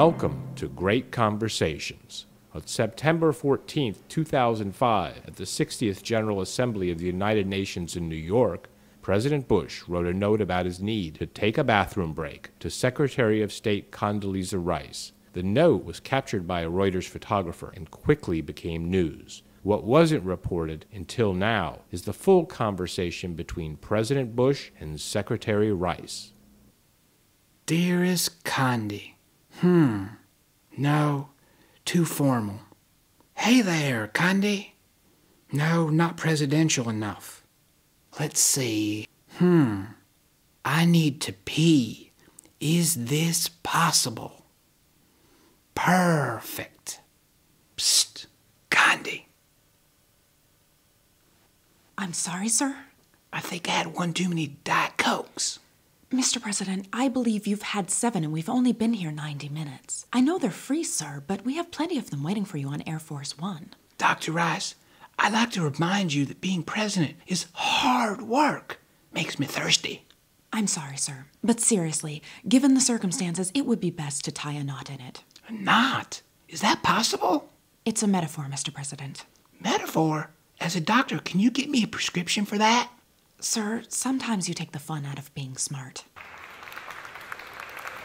Welcome to Great Conversations. On September 14, 2005, at the 60th General Assembly of the United Nations in New York, President Bush wrote a note about his need to take a bathroom break to Secretary of State Condoleeza Rice. The note was captured by a Reuters photographer and quickly became news. What wasn't reported until now is the full conversation between President Bush and Secretary Rice. Dearest Condi. No, too formal. Hey there, Condi. No, not presidential enough. Let's see. I need to pee. Is this possible? Perfect. Psst, Condi. I'm sorry, sir? I think I had one too many Diet Cokes. Mr. President, I believe you've had 7 and we've only been here 90 minutes. I know they're free, sir, but we have plenty of them waiting for you on Air Force One. Dr. Rice, I'd like to remind you that being president is hard work. Makes me thirsty. I'm sorry, sir, but seriously, given the circumstances, it would be best to tie a knot in it. A knot? Is that possible? It's a metaphor, Mr. President. Metaphor? As a doctor, can you get me a prescription for that? Sir, sometimes you take the fun out of being smart.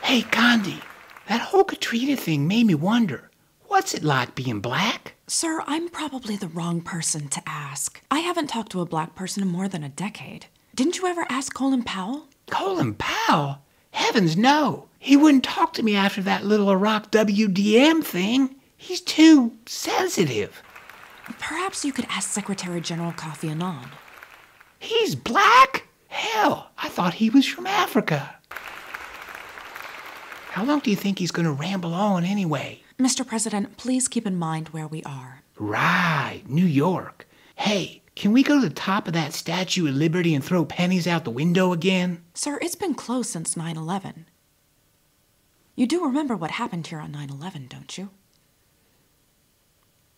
Hey, Condi, that whole Katrina thing made me wonder. What's it like being black? Sir, I'm probably the wrong person to ask. I haven't talked to a black person in more than a decade. Didn't you ever ask Colin Powell? Colin Powell? Heavens, no. He wouldn't talk to me after that little Iraq WDM thing. He's too sensitive. Perhaps you could ask Secretary General Kofi Annan. He's black? Hell, I thought he was from Africa. How long do you think he's going to ramble on anyway? Mr. President, please keep in mind where we are. Right, New York. Hey, can we go to the top of that Statue of Liberty and throw pennies out the window again? Sir, it's been closed since 9/11. You do remember what happened here on 9/11, don't you?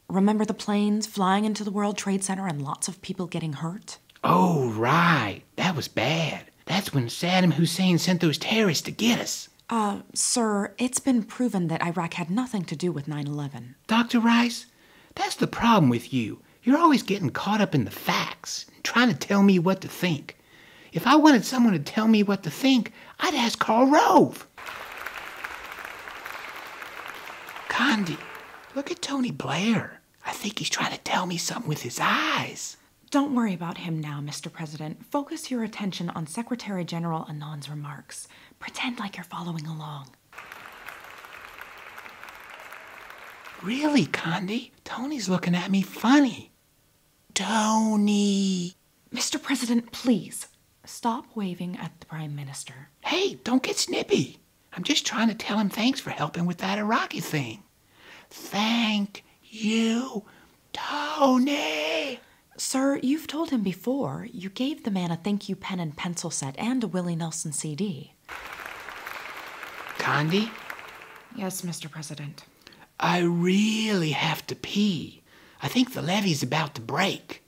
Remember the planes flying into the World Trade Center and lots of people getting hurt? Oh, right. That was bad. That's when Saddam Hussein sent those terrorists to get us. Sir, it's been proven that Iraq had nothing to do with 9/11. Dr. Rice, that's the problem with you. You're always getting caught up in the facts and trying to tell me what to think. If I wanted someone to tell me what to think, I'd ask Karl Rove. Condi, look at Tony Blair. I think he's trying to tell me something with his eyes. Don't worry about him now, Mr. President. Focus your attention on Secretary General Annan's remarks. Pretend like you're following along. Really, Condi? Tony's looking at me funny. Tony. Mr. President, please, stop waving at the Prime Minister. Hey, don't get snippy. I'm just trying to tell him thanks for helping with that Iraqi thing. Thank you, Tony. Sir, you've told him before. You gave the man a thank you pen and pencil set and a Willie Nelson CD. Condi? Yes, Mr. President. I really have to pee. I think the levee's about to break.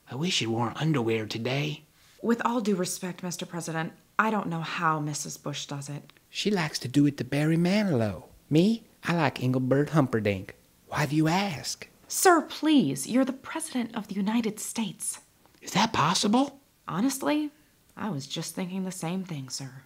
I wish you wore underwear today. With all due respect, Mr. President, I don't know how Mrs. Bush does it. She likes to do it to Barry Manilow. Me, I like Engelbert Humperdinck. Why do you ask? Sir, please, you're the President of the United States. Is that possible? Honestly, I was just thinking the same thing, sir.